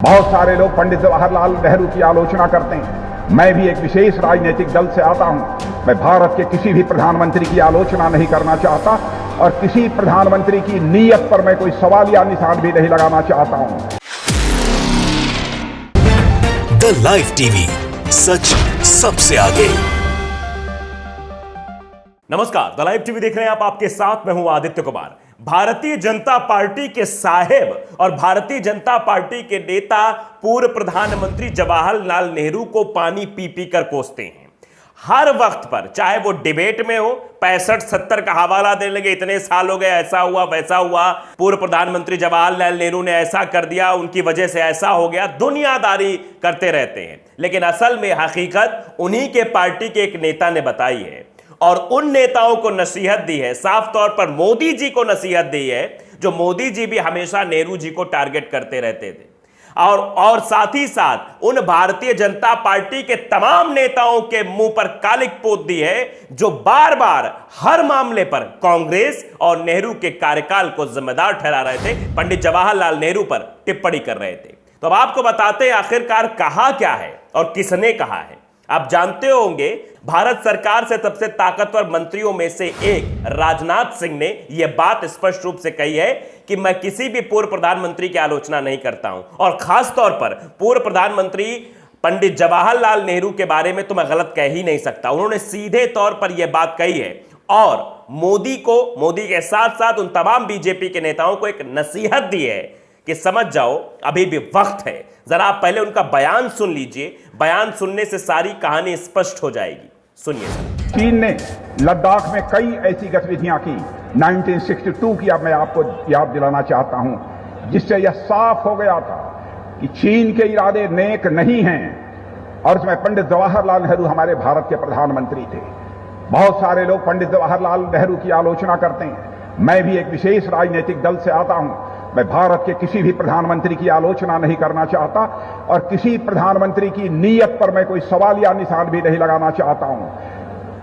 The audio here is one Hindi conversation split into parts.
बहुत सारे लोग पंडित जवाहरलाल नेहरू की आलोचना करते हैं। मैं भी एक विशेष राजनीतिक दल से आता हूं। मैं भारत के किसी भी प्रधानमंत्री की आलोचना नहीं करना चाहता और किसी प्रधानमंत्री की नीयत पर मैं कोई सवाल या निशान भी नहीं लगाना चाहता हूं। द लाइव टीवी, सच सबसे आगे। नमस्कार, द लाइव टीवी देख रहे हैं आप। आपके साथ मैं हूं आदित्य कुमार। भारतीय जनता पार्टी के साहेब और भारतीय जनता पार्टी के नेता पूर्व प्रधानमंत्री जवाहरलाल नेहरू को पानी पी पी कर कोसते हैं हर वक्त पर, चाहे वो डिबेट में हो, 65-70 का हवाला देने लगे, इतने साल हो गए, ऐसा हुआ वैसा हुआ, पूर्व प्रधानमंत्री जवाहरलाल नेहरू ने ऐसा कर दिया, उनकी वजह से ऐसा हो गया, दुनियादारी करते रहते हैं। लेकिन असल में हकीकत उन्हीं के पार्टी के एक नेता ने बताई है और उन नेताओं को नसीहत दी है, साफ तौर पर मोदी जी को नसीहत दी है, जो मोदी जी भी हमेशा नेहरू जी को टारगेट करते रहते थे। और साथ ही साथ उन भारतीय जनता पार्टी के तमाम नेताओं के मुंह पर कालिक पोत दी है, जो बार बार हर मामले पर कांग्रेस और नेहरू के कार्यकाल को जिम्मेदार ठहरा रहे थे, पंडित जवाहरलाल नेहरू पर टिप्पणी कर रहे थे। तो अब आपको बताते हैं आखिरकार कहा क्या है और किसने कहा है। आप जानते होंगे, भारत सरकार से सबसे ताकतवर मंत्रियों में से एक राजनाथ सिंह ने यह बात स्पष्ट रूप से कही है कि मैं किसी भी पूर्व प्रधानमंत्री की आलोचना नहीं करता हूं और खास तौर पर पूर्व प्रधानमंत्री पंडित जवाहरलाल नेहरू के बारे में तो मैं गलत कह ही नहीं सकता। उन्होंने सीधे तौर पर यह बात कही है और मोदी के साथ साथ उन तमाम बीजेपी के नेताओं को एक नसीहत दी है कि समझ जाओ, अभी भी वक्त है। जरा आप पहले उनका बयान सुन लीजिए, बयान सुनने से सारी कहानी स्पष्ट हो जाएगी। सुनिए। चीन ने लद्दाख में कई ऐसी गतिविधियां की 1962 की, अब मैं आपको याद दिलाना चाहता हूं, जिससे यह साफ हो गया था कि चीन के इरादे नेक नहीं हैं। और उसमें पंडित जवाहरलाल नेहरू हमारे भारत के प्रधानमंत्री थे। बहुत सारे लोग पंडित जवाहरलाल नेहरू की आलोचना करते हैं। मैं भी एक विशेष राजनीतिक दल से आता हूं। मैं भारत के किसी भी प्रधानमंत्री की आलोचना नहीं करना चाहता और किसी प्रधानमंत्री की नीयत पर मैं कोई सवाल या निशान भी नहीं लगाना चाहता हूं,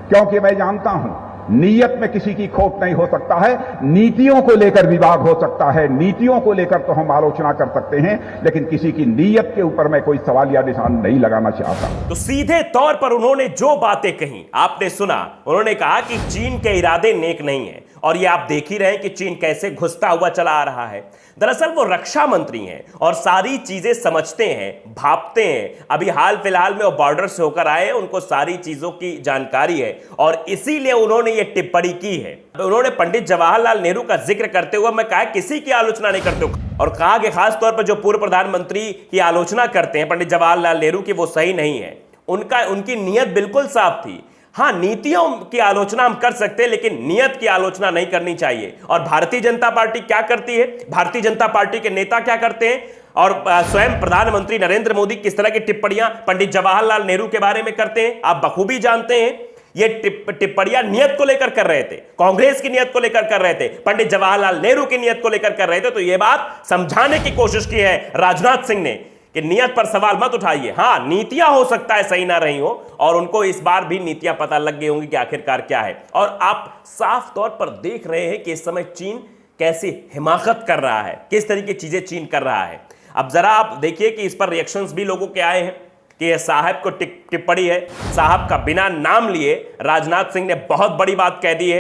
क्योंकि मैं जानता हूं नीयत में किसी की खोट नहीं हो सकता है। नीतियों को लेकर विवाद हो सकता है, नीतियों को लेकर तो हम आलोचना कर सकते हैं, लेकिन किसी की नीयत के ऊपर मैं कोई सवाल या निशान नहीं लगाना चाहता। तो सीधे तौर पर उन्होंने जो बातें कही आपने सुना। उन्होंने कहा कि चीन के इरादे नेक नहीं है और ये आप देख ही रहे हैं कि चीन कैसे घुसता हुआ चला आ रहा है। दरअसल वो रक्षा मंत्री हैं और सारी चीजें समझते हैं, भापते हैं। अभी हाल फिलहाल में वो बॉर्डर से होकर आए हैं, उनको सारी चीजों की जानकारी है और इसीलिए उन्होंने ये टिप्पणी की है। उन्होंने पंडित जवाहरलाल नेहरू का जिक्र करते हुए मैं कहा किसी की आलोचना नहीं करते और कहा कि खास तौर पर जो पूर्व प्रधानमंत्री की आलोचना करते हैं पंडित जवाहरलाल नेहरू की, वो सही नहीं है। उनकी नीयत बिल्कुल साफ थी। हां, नीतियों की आलोचना हम कर सकते हैं, लेकिन नियत की आलोचना नहीं करनी चाहिए। और भारतीय जनता पार्टी क्या करती है, भारतीय जनता पार्टी के नेता क्या करते हैं और स्वयं प्रधानमंत्री नरेंद्र मोदी किस तरह की टिप्पणियां पंडित जवाहरलाल नेहरू के बारे में करते हैं, आप बखूबी जानते हैं। ये टिप्पणियां नियत को लेकर कर रहे थे, कांग्रेस की नियत को लेकर कर रहे थे, पंडित जवाहरलाल नेहरू की नियत को लेकर कर रहे थे। तो यह बात समझाने की कोशिश की है राजनाथ सिंह ने कि नियत पर सवाल मत उठाइए। हां, नीतियां हो सकता है सही ना रही हो और उनको इस बार भी नीतियां पता लग गई होंगी कि आखिरकार क्या है। और आप साफ तौर पर देख रहे हैं कि इस समय चीन कैसी हिमाकत कर रहा है, किस तरह की चीजें चीन कर रहा है। अब जरा आप देखिए कि इस पर रिएक्शंस भी लोगों के आए हैं कि यह साहब को टिप्पणी है। साहब का बिना नाम लिए राजनाथ सिंह ने बहुत बड़ी बात कह दी है।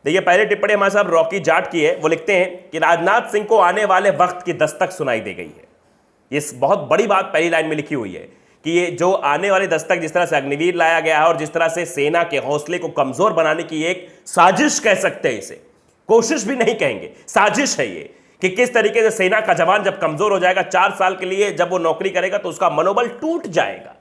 देखिए, पहले टिप्पणी हमारे साहब रॉकी जाट की है। वो लिखते हैं कि राजनाथ सिंह को आने वाले वक्त की दस्तक सुनाई दे गई है। ये बहुत बड़ी बात पहली लाइन में लिखी हुई है कि ये जो आने वाली दस्तक, जिस तरह से अग्निवीर लाया गया है और जिस तरह से सेना के हौसले को कमजोर बनाने की एक साजिश कह सकते हैं, इसे कोशिश भी नहीं कहेंगे, साजिश है ये कि किस तरीके से सेना का जवान जब कमजोर हो जाएगा, 4 साल के लिए जब वो नौकरी करेगा तो उसका मनोबल टूट जाएगा।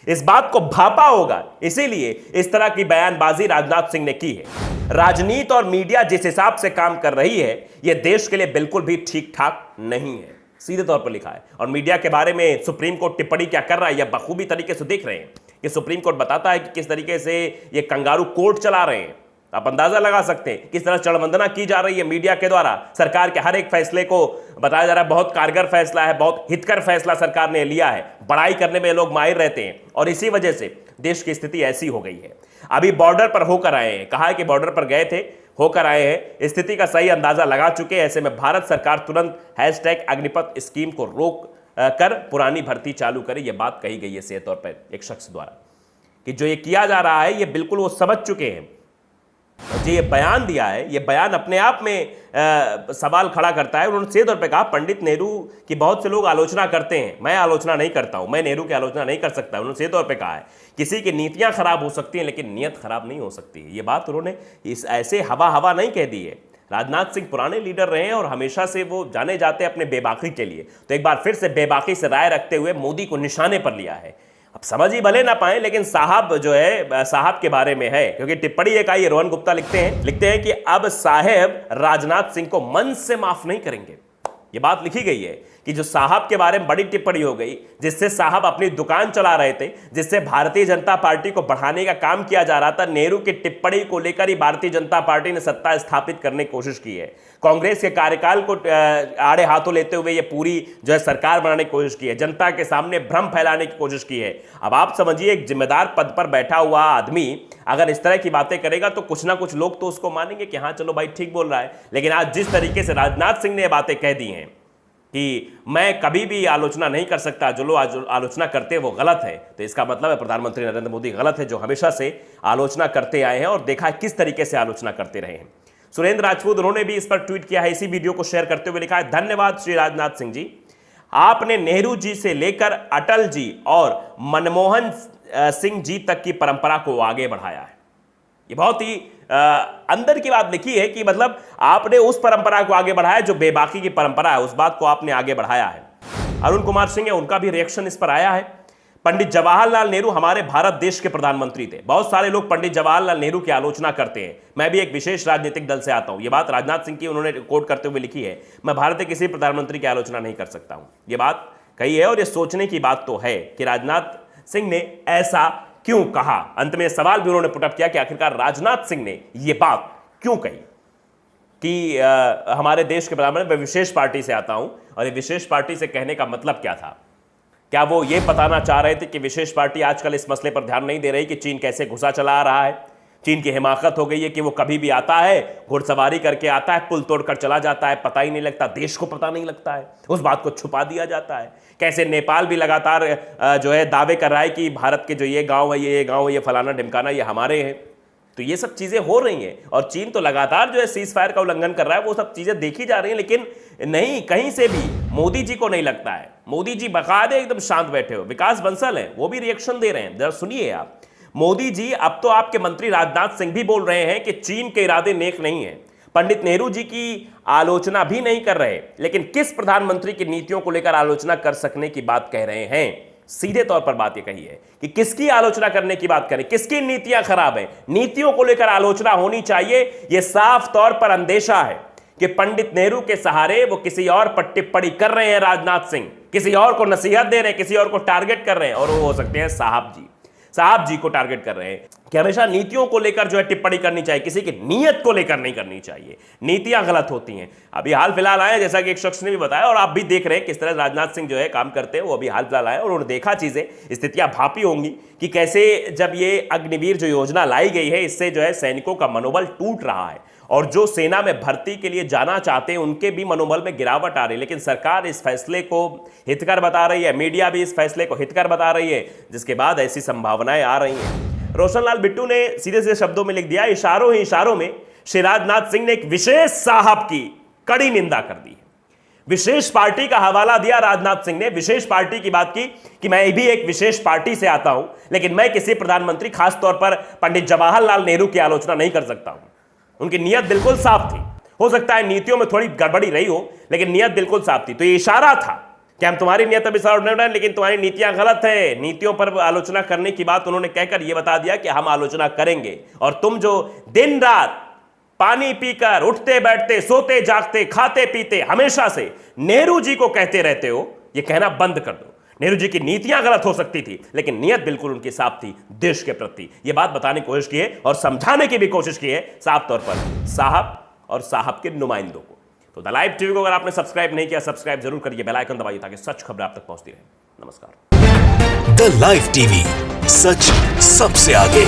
इस बात को भापा होगा, इसीलिए इस तरह की बयानबाजी राजनाथ सिंह ने की है। राजनीति और मीडिया जिस हिसाब से काम कर रही है, यह देश के लिए बिल्कुल भी ठीक ठाक नहीं है, सीधे तौर पर लिखा है। और मीडिया के बारे में सुप्रीम कोर्ट टिप्पणी क्या कर रहा है, यह बखूबी तरीके से देख रहे हैं कि सुप्रीम कोर्ट बताता है कि किस तरीके से ये कंगारू कोर्ट चला रहे हैं। आप अंदाजा लगा सकते हैं किस तरह चढ़वंदना की जा रही है मीडिया के द्वारा। सरकार के हर एक फैसले को बताया जा रहा है बहुत कारगर फैसला है, बहुत हितकर फैसला सरकार ने लिया है। बड़ाई करने में लोग माहिर रहते हैं और इसी वजह से देश की स्थिति ऐसी हो गई है। अभी बॉर्डर पर होकर आए हैं, कहा है कि बॉर्डर पर गए थे, होकर आए हैं, स्थिति का सही अंदाजा लगा चुके हैं। ऐसे में भारत सरकार तुरंत #अग्निपथ स्कीम को कर पुरानी भर्ती चालू करे। यह बात कही गई है सीधे तौर पर एक शख्स द्वारा कि जो ये किया जा रहा है ये बिल्कुल वो समझ चुके हैं। जो ये बयान दिया है, ये बयान अपने आप में सवाल खड़ा करता है। उन्होंने सीधे तौर पे कहा पंडित नेहरू की बहुत से लोग आलोचना करते हैं, मैं आलोचना नहीं करता हूं, मैं नेहरू की आलोचना नहीं कर सकता। उन्होंने सीधे तौर पे कहा है किसी की नीतियां खराब हो सकती हैं लेकिन नीयत खराब नहीं हो सकती है। ये बात उन्होंने इस ऐसे हवा नहीं कह दी है। राजनाथ सिंह पुराने लीडर रहे हैं और हमेशा से वो जाने जाते हैं अपने बेबाकी के लिए, तो एक बार फिर से बेबाकी से राय रखते हुए मोदी को निशाने पर लिया है। अब समझ ही भले ना पाए लेकिन साहब जो है साहब के बारे में है, क्योंकि टिप्पणी एक आई है, रोहन गुप्ता लिखते हैं कि अब साहब राजनाथ सिंह को मन से माफ नहीं करेंगे। ये बात लिखी गई है कि जो साहब के बारे में बड़ी टिप्पणी हो गई, जिससे साहब अपनी दुकान चला रहे थे, जिससे भारतीय जनता पार्टी को बढ़ाने का काम किया जा रहा था, नेहरू की टिप्पणी को लेकर ही भारतीय जनता पार्टी ने सत्ता स्थापित करने की कोशिश की है। कांग्रेस के कार्यकाल को आड़े हाथों लेते हुए ये पूरी जो है सरकार बनाने की कोशिश की है, जनता के सामने भ्रम फैलाने की कोशिश की है। अब आप समझिए एक जिम्मेदार पद पर बैठा हुआ आदमी अगर इस तरह की बातें करेगा तो कुछ ना कुछ लोग तो उसको मानेंगे कि हाँ चलो भाई ठीक बोल रहा है। लेकिन आज जिस तरीके से राजनाथ सिंह ने ये बातें कह दी हैं कि मैं कभी भी आलोचना नहीं कर सकता, जो लोग आलोचना करते हैं वो गलत है, तो इसका मतलब है प्रधानमंत्री नरेंद्र मोदी गलत है जो हमेशा से आलोचना करते आए हैं और देखा किस तरीके से आलोचना करते रहे हैं। सुरेंद्र राजपूत उन्होंने भी इस पर ट्वीट किया है, इसी वीडियो को शेयर करते हुए लिखा है, धन्यवाद श्री राजनाथ सिंह जी, आपने नेहरू जी से लेकर अटल जी और मनमोहन सिंह जी तक की परंपरा को आगे बढ़ाया है। ये बहुत ही अंदर की बात लिखी है कि मतलब आपने उस परंपरा को आगे बढ़ाया जो बेबाकी की परंपरा है, उस बात को आपने आगे बढ़ाया है। अरुण कुमार सिंह है, उनका भी रिएक्शन इस पर आया है। पंडित जवाहरलाल नेहरू हमारे भारत देश के प्रधानमंत्री थे। बहुत सारे लोग पंडित जवाहरलाल नेहरू की आलोचना करते हैं, मैं भी एक विशेष राजनीतिक दल से आता हूं। यह बात राजनाथ सिंह की उन्होंने कोट करते हुए लिखी है, मैं भारत के किसी प्रधानमंत्री की आलोचना नहीं कर सकता हूं। यह बात कही है और यह सोचने की बात तो है कि राजनाथ सिंह ने ऐसा क्यों कहा। अंत में सवाल भी उन्होंने पुटअप किया कि आखिरकार राजनाथ सिंह ने यह बात क्यों कही कि हमारे देश के प्रधानमंत्री, मैं विशेष पार्टी से आता हूं और ये विशेष पार्टी से कहने का मतलब क्या था। क्या वो ये बताना चाह रहे थे कि विशेष पार्टी आजकल इस मसले पर ध्यान नहीं दे रही कि चीन कैसे घुसा चला आ रहा है, चीन की हिमाकत हो गई है कि वो कभी भी आता है, घुड़सवारी करके आता है, पुल तोड़कर चला जाता है, पता ही नहीं लगता, देश को पता नहीं लगता है, उस बात को छुपा दिया जाता है। कैसे नेपाल भी लगातार जो है दावे कर रहा है कि भारत के जो ये गांव है, ये गांव है, ये फलाना ढिमकाना, ये हमारे हैं। तो ये सब चीजें हो रही हैं और चीन तो लगातार जो है सीज फायर का उल्लंघन कर रहा है, वो सब चीजें देखी जा रही हैं। लेकिन नहीं, कहीं से भी मोदी जी को नहीं लगता है। मोदी जी बाकायदे एकदम शांत बैठे हो। विकास बंसल है, वो भी रिएक्शन दे रहे हैं, जरा सुनिए आप। मोदी जी, अब तो आपके मंत्री राजनाथ सिंह भी बोल रहे हैं कि चीन के इरादे नेक नहीं है। पंडित नेहरू जी की आलोचना भी नहीं कर रहे, लेकिन किस प्रधानमंत्री की नीतियों को लेकर आलोचना कर सकने की बात कह रहे हैं। सीधे तौर पर बात यह कही है कि किसकी आलोचना करने की बात करें, किसकी नीतियां खराब हैं, नीतियों को लेकर आलोचना होनी चाहिए। यह साफ तौर पर अंदेशा है कि पंडित नेहरू के सहारे वो किसी और पर टिप्पणी कर रहे हैं। राजनाथ सिंह किसी और को नसीहत दे रहे हैं, किसी और को टारगेट कर रहे हैं, और वो हो सकते हैं साहब जी को टारगेट कर रहे हैं कि हमेशा नीतियों को लेकर जो है टिप्पणी करनी चाहिए, किसी की नीयत को लेकर नहीं करनी चाहिए। नीतियां गलत होती हैं। अभी हाल फिलहाल आए, जैसा कि एक शख्स ने भी बताया और आप भी देख रहे हैं किस तरह राजनाथ सिंह जो है काम करते हैं। वो अभी हाल फिलहाल आए और उन्होंने देखा चीजें, स्थितियां भापी होंगी कि कैसे जब ये अग्निवीर जो योजना लाई गई है, इससे जो है सैनिकों का मनोबल टूट रहा है और जो सेना में भर्ती के लिए जाना चाहते हैं उनके भी मनोबल में गिरावट आ रही है। लेकिन सरकार इस फैसले को हितकर बता रही है, मीडिया भी इस फैसले को हितकर बता रही है, जिसके बाद ऐसी संभावनाएं आ रही हैं। रोशन लाल बिट्टू ने सीधे सीधे शब्दों में लिख दिया, इशारों ही इशारों में श्री राजनाथ सिंह ने एक विशेष साहब की कड़ी निंदा कर दी। विशेष पार्टी का हवाला दिया राजनाथ सिंह ने, विशेष पार्टी की बात की कि मैं भी एक विशेष पार्टी से आता हूं, लेकिन मैं किसी प्रधानमंत्री, खासतौर पर पंडित जवाहरलाल नेहरू की आलोचना नहीं कर सकता हूं। उनकी नीयत बिल्कुल साफ थी। हो सकता है नीतियों में थोड़ी गड़बड़ी रही हो, लेकिन नीयत बिल्कुल साफ थी। तो ये इशारा था कि हम तुम्हारी नीयत अभी साफ नहीं रहे, लेकिन तुम्हारी नीतियां गलत है। नीतियों पर आलोचना करने की बात उन्होंने कहकर यह बता दिया कि हम आलोचना करेंगे, और तुम जो दिन रात पानी पीकर उठते बैठते, सोते जागते, खाते पीते हमेशा से नेहरू जी को कहते रहते हो, यह कहना बंद कर दो। नेहरू जी की नीतियां गलत हो सकती थी, लेकिन नीयत बिल्कुल उनकी साफ थी देश के प्रति। यह बात बताने की कोशिश की है और समझाने की भी कोशिश की है साफ तौर पर साहब और साहब के नुमाइंदों को। तो द लाइव टीवी को अगर आपने सब्सक्राइब नहीं किया, सब्सक्राइब जरूर करिए, बेल आइकन दबाइए ताकि सच खबरें आप तक पहुंचती रहे। नमस्कार। द लाइव टीवी, सच सबसे आगे।